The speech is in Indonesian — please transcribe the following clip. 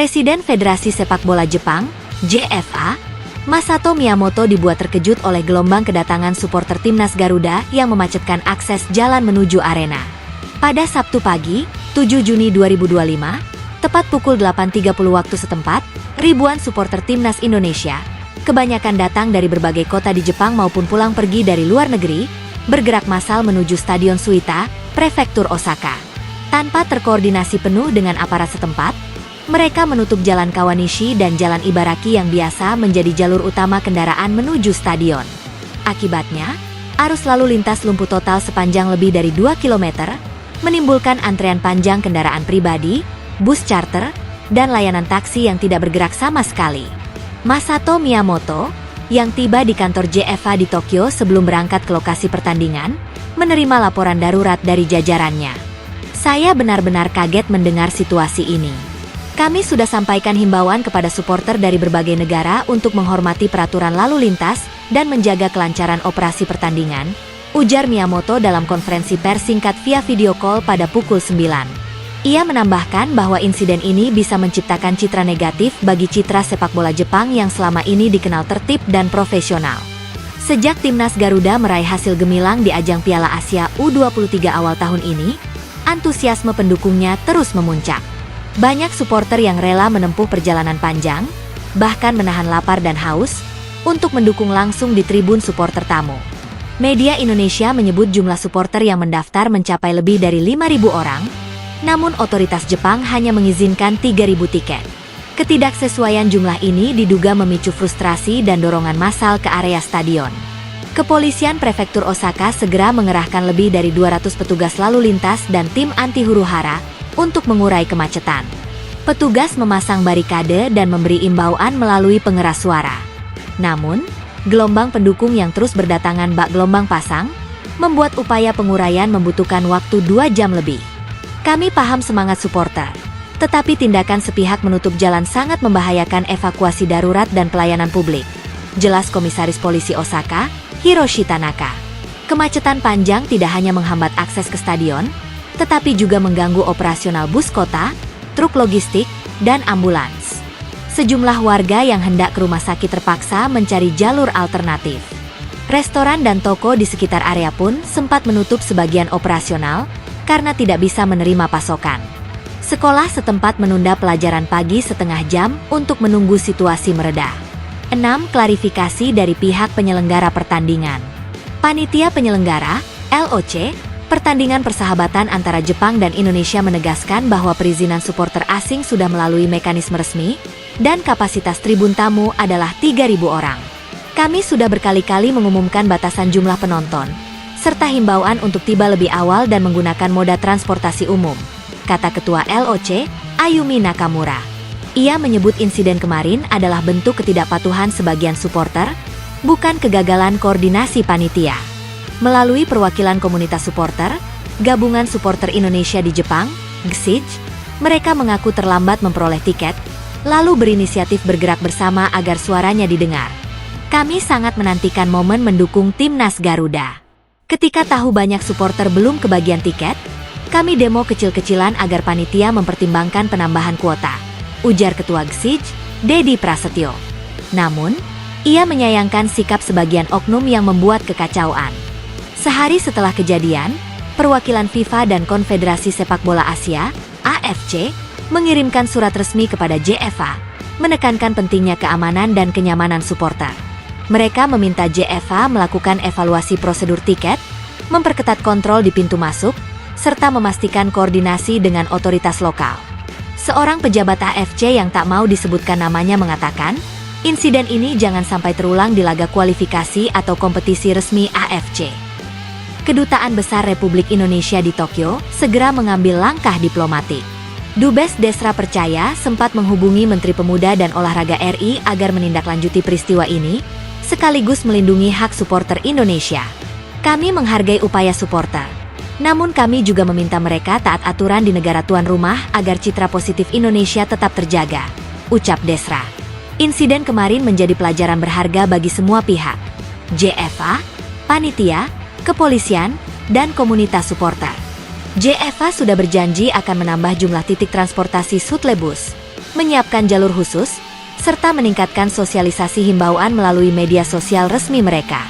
Presiden Federasi Sepak Bola Jepang, JFA, Masato Miyamoto dibuat terkejut oleh gelombang kedatangan supporter timnas Garuda yang memacetkan akses jalan menuju arena. Pada Sabtu pagi, 7 Juni 2025, tepat pukul 8.30 waktu setempat, ribuan supporter timnas Indonesia, kebanyakan datang dari berbagai kota di Jepang maupun pulang pergi dari luar negeri, bergerak massal menuju Stadion Suita, Prefektur Osaka. Tanpa terkoordinasi penuh dengan aparat setempat, mereka menutup Jalan Kawanishi dan Jalan Ibaraki yang biasa menjadi jalur utama kendaraan menuju stadion. Akibatnya, arus lalu lintas lumpuh total sepanjang lebih dari 2 km, menimbulkan antrean panjang kendaraan pribadi, bus charter, dan layanan taksi yang tidak bergerak sama sekali. Masato Miyamoto, yang tiba di kantor JFA di Tokyo sebelum berangkat ke lokasi pertandingan, menerima laporan darurat dari jajarannya. Saya benar-benar kaget mendengar situasi ini. Kami sudah sampaikan himbauan kepada supporter dari berbagai negara untuk menghormati peraturan lalu lintas dan menjaga kelancaran operasi pertandingan, ujar Miyamoto dalam konferensi pers singkat via video call pada pukul 9. Ia menambahkan bahwa insiden ini bisa menciptakan citra negatif bagi citra sepak bola Jepang yang selama ini dikenal tertib dan profesional. Sejak timnas Garuda meraih hasil gemilang di ajang Piala Asia U23 awal tahun ini, antusiasme pendukungnya terus memuncak. Banyak supporter yang rela menempuh perjalanan panjang, bahkan menahan lapar dan haus, untuk mendukung langsung di tribun supporter tamu. Media Indonesia menyebut jumlah supporter yang mendaftar mencapai lebih dari 5.000 orang, namun otoritas Jepang hanya mengizinkan 3.000 tiket. Ketidaksesuaian jumlah ini diduga memicu frustrasi dan dorongan massal ke area stadion. Kepolisian Prefektur Osaka segera mengerahkan lebih dari 200 petugas lalu lintas dan tim anti huru-hara untuk mengurai kemacetan. Petugas memasang barikade dan memberi imbauan melalui pengeras suara. Namun, gelombang pendukung yang terus berdatangan bak gelombang pasang, membuat upaya penguraian membutuhkan waktu 2 jam lebih. Kami paham semangat supporter, tetapi tindakan sepihak menutup jalan sangat membahayakan evakuasi darurat dan pelayanan publik, jelas Komisaris Polisi Osaka, Hiroshi Tanaka. Kemacetan panjang tidak hanya menghambat akses ke stadion, tetapi juga mengganggu operasional bus kota, truk logistik, dan ambulans. Sejumlah warga yang hendak ke rumah sakit terpaksa mencari jalur alternatif. Restoran dan toko di sekitar area pun sempat menutup sebagian operasional karena tidak bisa menerima pasokan. Sekolah setempat menunda pelajaran pagi setengah jam untuk menunggu situasi mereda. 6. Klarifikasi dari pihak penyelenggara pertandingan. Panitia penyelenggara, LOC, pertandingan persahabatan antara Jepang dan Indonesia menegaskan bahwa perizinan supporter asing sudah melalui mekanisme resmi, dan kapasitas tribun tamu adalah 3.000 orang. Kami sudah berkali-kali mengumumkan batasan jumlah penonton, serta himbauan untuk tiba lebih awal dan menggunakan moda transportasi umum, kata Ketua LOC, Ayumi Nakamura. Ia menyebut insiden kemarin adalah bentuk ketidakpatuhan sebagian supporter, bukan kegagalan koordinasi panitia. Melalui perwakilan komunitas supporter, Gabungan Supporter Indonesia di Jepang, GSIJ, mereka mengaku terlambat memperoleh tiket, lalu berinisiatif bergerak bersama agar suaranya didengar. Kami sangat menantikan momen mendukung timnas Garuda. Ketika tahu banyak supporter belum kebagian tiket, kami demo kecil-kecilan agar panitia mempertimbangkan penambahan kuota, ujar Ketua GSIJ, Dedi Prasetyo. Namun, ia menyayangkan sikap sebagian oknum yang membuat kekacauan. Sehari setelah kejadian, perwakilan FIFA dan Konfederasi Sepak Bola Asia, AFC, mengirimkan surat resmi kepada JFA, menekankan pentingnya keamanan dan kenyamanan supporter. Mereka meminta JFA melakukan evaluasi prosedur tiket, memperketat kontrol di pintu masuk, serta memastikan koordinasi dengan otoritas lokal. Seorang pejabat AFC yang tak mau disebutkan namanya mengatakan, insiden ini jangan sampai terulang di laga kualifikasi atau kompetisi resmi AFC. Kedutaan Besar Republik Indonesia di Tokyo segera mengambil langkah diplomatik. Dubes Desra percaya sempat menghubungi Menteri Pemuda dan Olahraga RI agar menindaklanjuti peristiwa ini, sekaligus melindungi hak supporter Indonesia. Kami menghargai upaya supporter. Namun kami juga meminta mereka taat aturan di negara tuan rumah agar citra positif Indonesia tetap terjaga, ucap Desra. Insiden kemarin menjadi pelajaran berharga bagi semua pihak. JFA, panitia, kepolisian, dan komunitas supporter. JFA sudah berjanji akan menambah jumlah titik transportasi Sutlebus, menyiapkan jalur khusus, serta meningkatkan sosialisasi himbauan melalui media sosial resmi mereka.